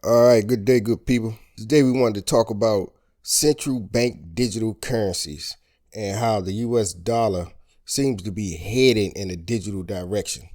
All right, good day, good people. Today we wanted to talk about central bank digital currencies and how the US dollar seems to be heading in a digital direction.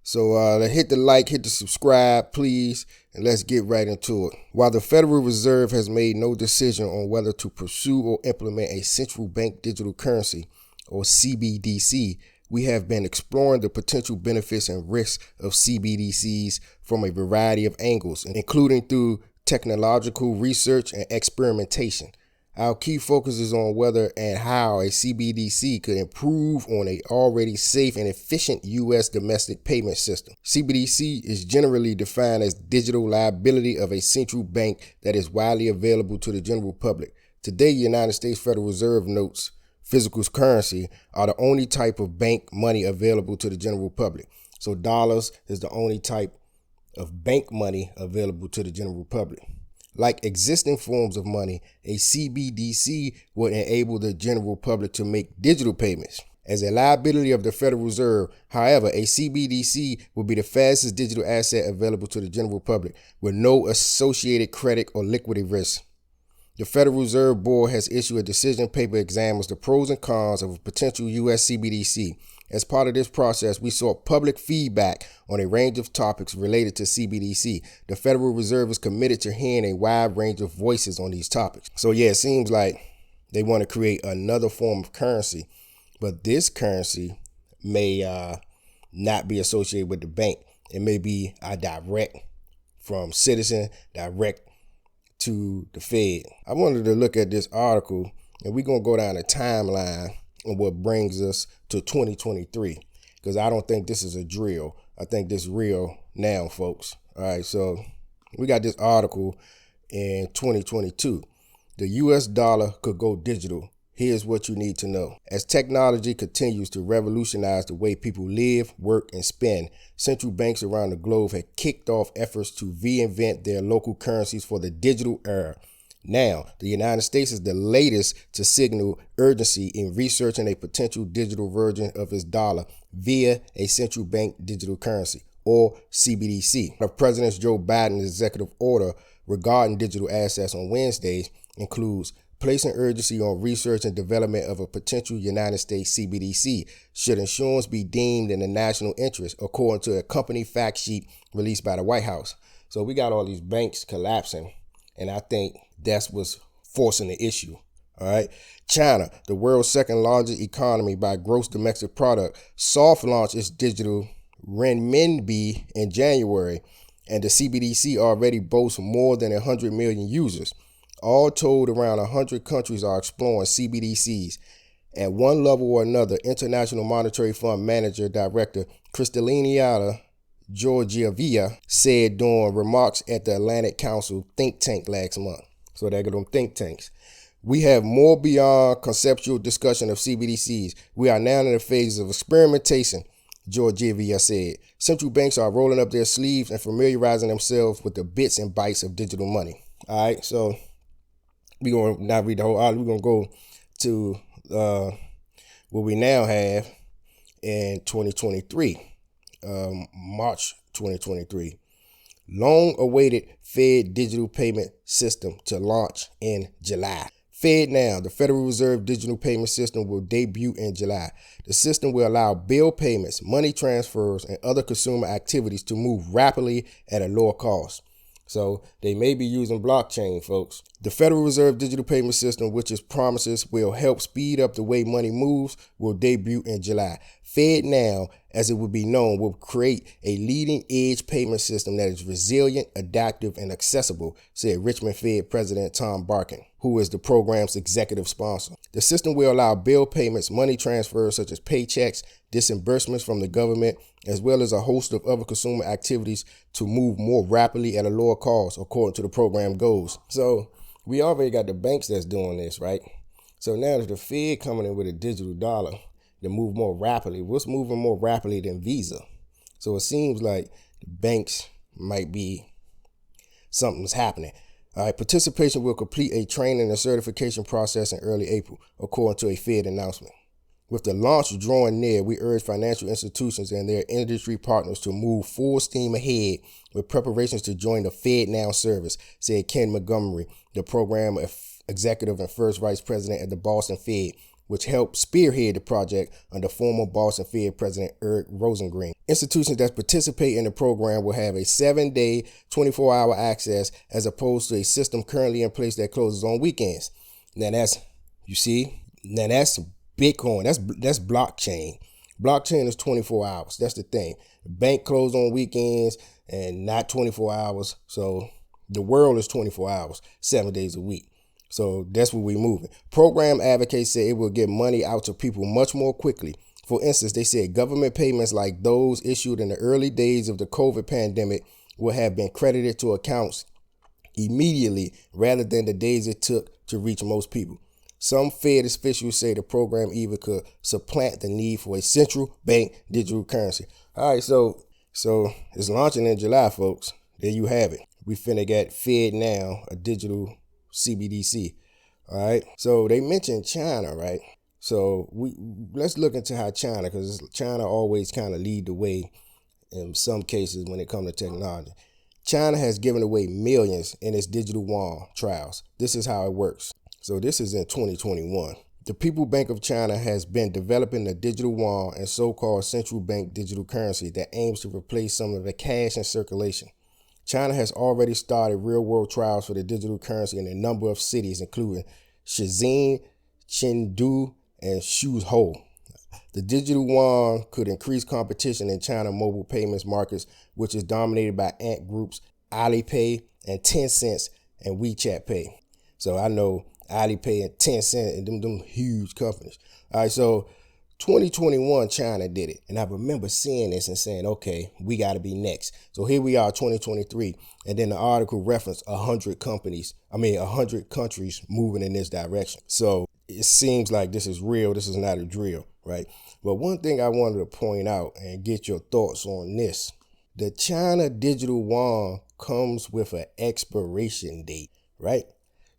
So hit the like, hit the subscribe, please, and let's get right into it. While the Federal Reserve has made no decision on whether to pursue or implement a central bank digital currency, or CBDC, we have been exploring the potential benefits and risks of CBDCs from a variety of angles, including through technological research and experimentation. Our key focus is on whether and how a CBDC could improve on a already safe and efficient U.S. domestic payment system. CBDC is generally defined as digital liability of a central bank that is widely available to the general public. Today, the United States Federal Reserve notes physical currency are the only type of bank money available to the general public. So dollars is the only type of bank money available to the general public. Like existing forms of money, a CBDC would enable the general public to make digital payments. As a liability of the Federal Reserve, however, a CBDC will be the fastest digital asset available to the general public with no associated credit or liquidity risk. The Federal Reserve Board has issued a decision paper examines the pros and cons of a potential U.S. CBDC. As part of this process, we sought public feedback on a range of topics related to CBDC. The Federal Reserve is committed to hearing a wide range of voices on these topics. So yeah, it seems like they want to create another form of currency, but this currency may not be associated with the bank. It may be a direct from citizen, direct to the Fed. I wanted to look at this article, and we're going to go down a timeline on what brings us to 2023, because I don't think this is a drill. I think this is real now, folks. All right, so we got this article in 2022. The US dollar could go digital. Here's what you need to know. As technology continues to revolutionize the way people live, work, and spend, central banks around the globe have kicked off efforts to reinvent their local currencies for the digital era. Now, the United States is the latest to signal urgency in researching a potential digital version of its dollar via a central bank digital currency, or CBDC. President Joe Biden's executive order regarding digital assets on Wednesdays includes placing urgency on research and development of a potential United States CBDC should issuance be deemed in the national interest, according to a company fact sheet released by the White House. So we got all these banks collapsing, and I think that's what's forcing the issue. All right. China, the world's second largest economy by gross domestic product, soft launched its digital renminbi in January, and the CBDC already boasts more than 100 million users. All told, around 100 countries are exploring CBDCs. At one level or another, International Monetary Fund Manager Director Kristalina Georgieva said during remarks at the Atlantic Council think tank last month. So there go them think tanks. We have more beyond conceptual discussion of CBDCs. We are now in the phase of experimentation, Georgieva said. Central banks are rolling up their sleeves and familiarizing themselves with the bits and bytes of digital money. All right, so we're going to not read the whole article. We're going to go to what we now have in 2023, March 2023. Long-awaited Fed digital payment system to launch in July. FedNow, the Federal Reserve digital payment system, will debut in July. The system will allow bill payments, money transfers, and other consumer activities to move rapidly at a lower cost. So they may be using blockchain, folks. The Federal Reserve digital payment system, which is promises will help speed up the way money moves, will debut in July. FedNow, as it would be known, will create a leading-edge payment system that is resilient, adaptive, and accessible, said Richmond Fed President Tom Barkin, who is the program's executive sponsor. The system will allow bill payments, money transfers such as paychecks, disbursements from the government, as well as a host of other consumer activities to move more rapidly at a lower cost, according to the program goals. So we already got the banks that's doing this, right? So now that the Fed coming in with a digital dollar to move more rapidly, what's moving more rapidly than Visa? So it seems like the banks might be something's happening. All right, participation will complete a training and certification process in early April, according to a Fed announcement. With the launch drawing near, we urge financial institutions and their industry partners to move full steam ahead with preparations to join the FedNow service, said Ken Montgomery, the program executive and first vice president at the Boston Fed, which helped spearhead the project under former Boston Fed President Eric Rosengreen. Institutions that participate in the program will have a 7-day, 24-hour access as opposed to a system currently in place that closes on weekends. Now that's Bitcoin. That's blockchain. Blockchain is 24 hours. That's the thing. The bank closed on weekends and not 24 hours. So the world is 24 hours, 7 days a week. So that's what we're moving. Program advocates say it will get money out to people much more quickly. For instance, they said government payments like those issued in the early days of the COVID pandemic will have been credited to accounts immediately rather than the days it took to reach most people. Some Fed officials say the program even could supplant the need for a central bank digital currency. All right, so it's launching in July, folks. There you have it. We finna get FedNow, a digital CBDC. All right. So they mentioned China, right? So let's look into how China, because China always kind of lead the way in some cases when it comes to technology. China has given away millions in its digital yuan trials. This is how it works. So this is in 2021. The People's Bank of China has been developing the digital yuan and so-called central bank digital currency that aims to replace some of the cash in circulation. China has already started real-world trials for the digital currency in a number of cities, including Shenzhen, Chengdu, and Suzhou. The digital yuan could increase competition in China mobile payments markets, which is dominated by ant groups Alipay and Tencent and WeChat Pay. So I know Alipay and Tencent and them huge companies. All right, so 2021, China did it. And I remember seeing this and saying, okay, we got to be next. So here we are, 2023. And then the article referenced 100 countries moving in this direction. So it seems like this is real. This is not a drill, right? But one thing I wanted to point out and get your thoughts on this. The China digital yuan comes with an expiration date, right?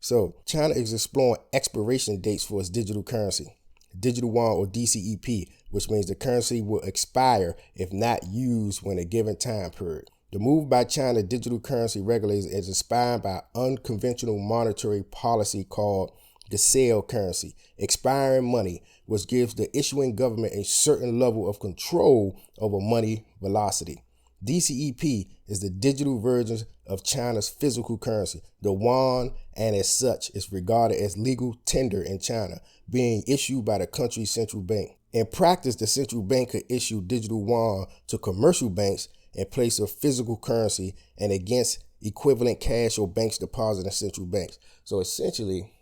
So China is exploring expiration dates for its digital currency. Digital yuan, or DCEP, which means the currency will expire if not used when a given time period. The move by China digital currency regulators is inspired by unconventional monetary policy called Gesell currency, expiring money, which gives the issuing government a certain level of control over money velocity. DCEP is the digital version of China's physical currency, the yuan, and as such is regarded as legal tender in China, being issued by the country's central bank. In practice, the central bank could issue digital yuan to commercial banks in place of physical currency and against equivalent cash or banks deposit in central banks. So essentially,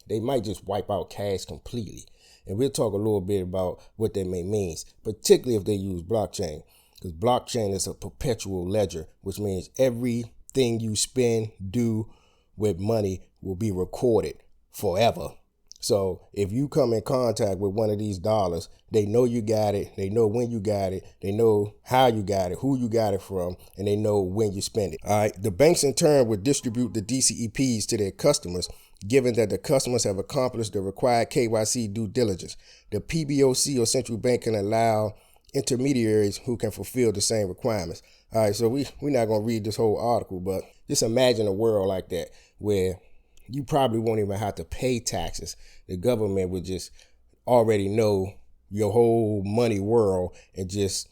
they might just wipe out cash completely. And we'll talk a little bit about what that may mean, particularly if they use blockchain. Because blockchain is a perpetual ledger, which means everything you spend, do with money will be recorded forever. So if you come in contact with one of these dollars, they know you got it. They know when you got it. They know how you got it, who you got it from, and they know when you spend it. All right. The banks in turn would distribute the DCEPs to their customers, given that the customers have accomplished the required KYC due diligence. The PBOC or central bank can allow intermediaries who can fulfill the same requirements. All right, so we're not going to read this whole article, but just imagine a world like that where you probably won't even have to pay taxes. The government would just already know your whole money world and just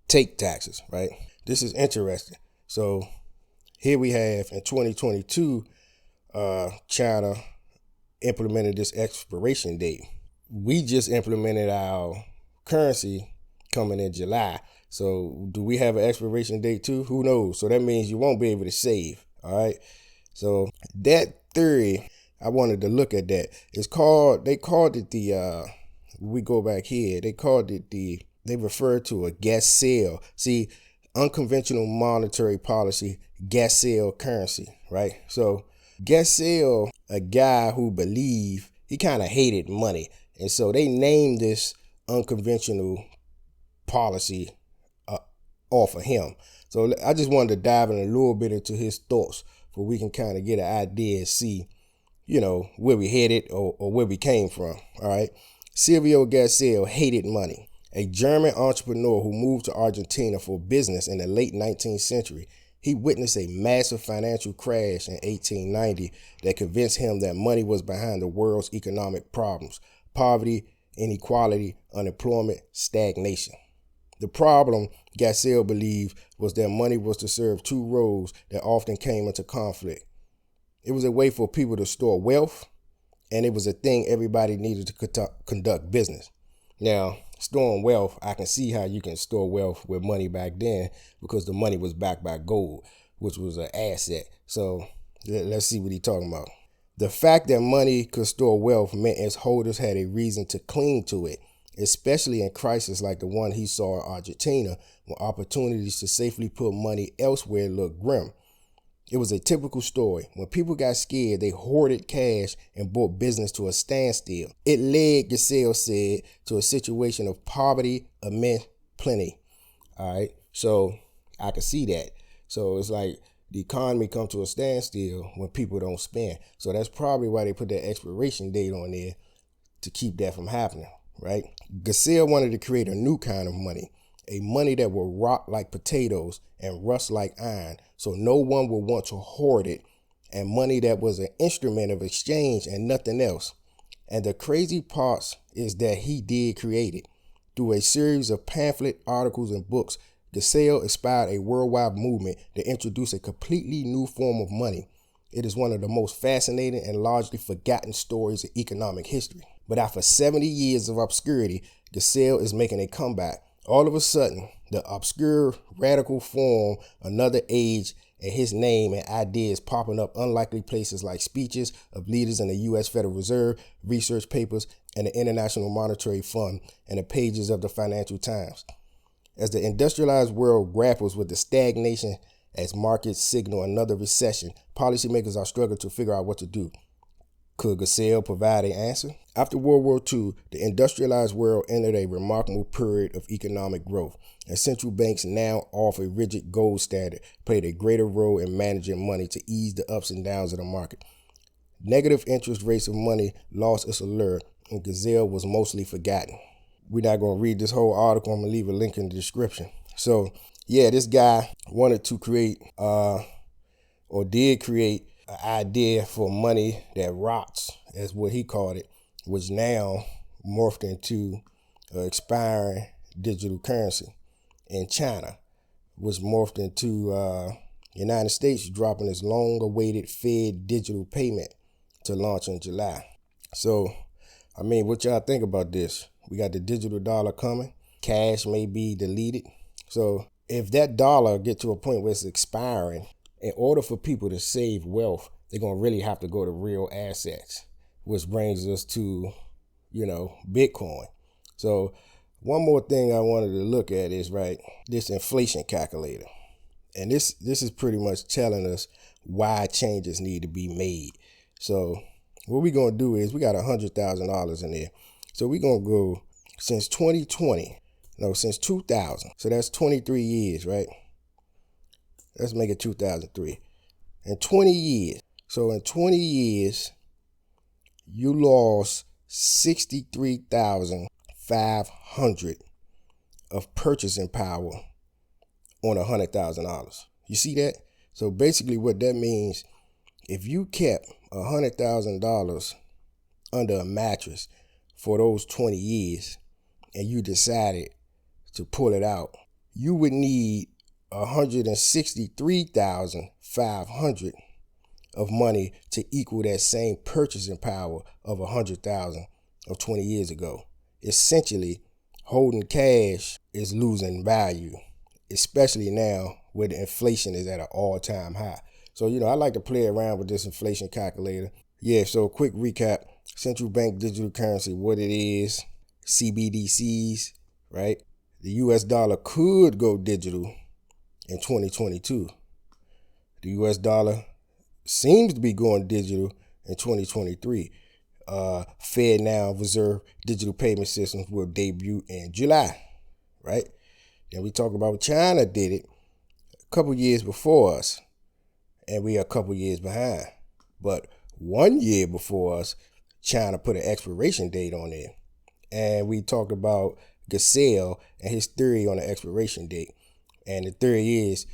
take taxes, right? This is interesting. So here we have in 2022, China implemented this expiration date. We just implemented our currency coming in July. So do we have an expiration date too? Who knows? So that means you won't be able to save. All right. So that theory, I wanted to look at that. They called it we go back here, they referred to a Gesell. See, unconventional monetary policy, Gesell currency, right? So Gesell, a guy who believed, he kind of hated money. And so they named this unconventional policy off of him. So I just wanted to dive in a little bit into his thoughts so we can kind of get an idea and see, where we headed or where we came from. All right. Silvio Gesell hated money. A German entrepreneur who moved to Argentina for business in the late 19th century, he witnessed a massive financial crash in 1890 that convinced him that money was behind the world's economic problems: poverty, inequality, unemployment, stagnation. The problem, Gesell believed, was that money was to serve two roles that often came into conflict. It was a way for people to store wealth, and it was a thing everybody needed to conduct business. Now, storing wealth, I can see how you can store wealth with money back then because the money was backed by gold, which was an asset. So let's see what he's talking about. The fact that money could store wealth meant its holders had a reason to cling to it, especially in crises like the one he saw in Argentina, when opportunities to safely put money elsewhere looked grim. It was a typical story. When people got scared, they hoarded cash and brought business to a standstill. It led, Gesell said, to a situation of poverty amid plenty. All right, so I can see that. So it's like the economy come to a standstill when people don't spend. So that's probably why they put that expiration date on there, to keep that from happening, right? Gesell wanted to create a new kind of money, a money that will rot like potatoes and rust like iron, so no one will want to hoard it, and money that was an instrument of exchange and nothing else. And the crazy part is that he did create it. Through a series of pamphlet, articles, and books, Gesell inspired a worldwide movement to introduce a completely new form of money. It is one of the most fascinating and largely forgotten stories in economic history. But after 70 years of obscurity, Gesell is making a comeback. All of a sudden, the obscure radical form another age, and his name and ideas popping up unlikely places like speeches of leaders in the U.S. Federal Reserve, research papers, and the International Monetary Fund, and the pages of the Financial Times. As the industrialized world grapples with the stagnation as markets signal another recession, policymakers are struggling to figure out what to do. Could Gesell provide an answer? After World War II, the industrialized world entered a remarkable period of economic growth, and central banks, now off a rigid gold standard, played a greater role in managing money to ease the ups and downs of the market. Negative interest rates of money lost its allure, and Gesell was mostly forgotten. We're not going to read this whole article. I'm going to leave a link in the description. So, yeah, this guy wanted to create, or did create, an idea for money that rots, as what he called it, which now morphed into expiring digital currency in China, which morphed into United States dropping its long-awaited Fed digital payment to launch in July. So, I mean, what y'all think about this? We got the digital dollar coming. Cash may be deleted. So if that dollar get to a point where it's expiring, in order for people to save wealth, they're going to really have to go to real assets, which brings us to, Bitcoin. So one more thing I wanted to look at is, this inflation calculator. And this is pretty much telling us why changes need to be made. So what we're going to do is we got $100,000 in there. So we're going to go since 2020, since 2000. So that's 23 years, right? Let's make it 2003. In 20 years. So in 20 years, you lost 63,500 of purchasing power on $100,000. You see that? So basically what that means, if you kept $100,000 under a mattress for those 20 years and you decided to pull it out, you would need 163,500 of money to equal that same purchasing power of 100,000 of 20 years ago. Essentially, holding cash is losing value, especially now where the inflation is at an all-time high. So, I like to play around with this inflation calculator. Yeah, so quick recap. Central bank digital currency, what it is, CBDCs, right? The US dollar could go digital in 2022. The US dollar seems to be going digital in 2023. Fed now Reserve digital payment systems will debut in July, right? Then we talk about China did it a couple years before us, and we are a couple years behind. But 1 year before us, China put an expiration date on there. and we talked about Gesell and his theory on the expiration date. And the theory is,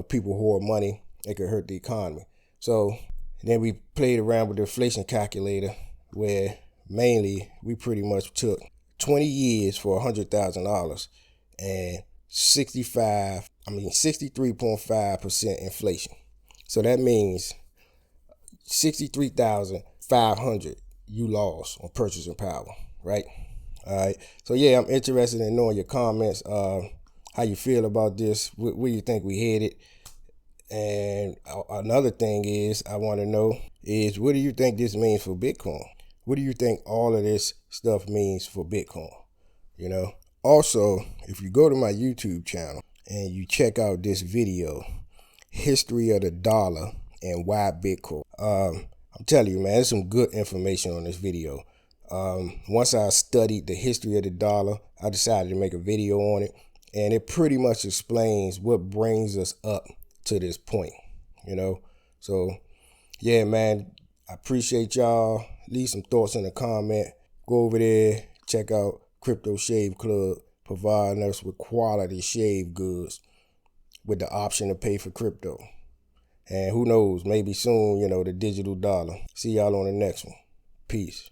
people hoard money, it could hurt the economy. So then we played around with the inflation calculator, where mainly we pretty much took 20 years for $100,000 and 63.5% inflation. So that means 63,500 you lost on purchasing power, right? All right. So yeah, I'm interested in knowing your comments, how you feel about this, where you think we headed. And another thing is, I want to know is, what do you think this means for Bitcoin? What do you think all of this stuff means for Bitcoin? Also, if you go to my YouTube channel and you check out this video, History of the Dollar and Why Bitcoin, I'm telling you, man, there's some good information on this video. Once I studied the history of the dollar, I decided to make a video on it, and it pretty much explains what brings us up to this point, So, yeah, man, I appreciate y'all. Leave some thoughts in the comment. Go over there, check out Crypto Shave Club, providing us with quality shave goods with the option to pay for crypto. And who knows, maybe soon, the digital dollar. See y'all on the next one. Peace.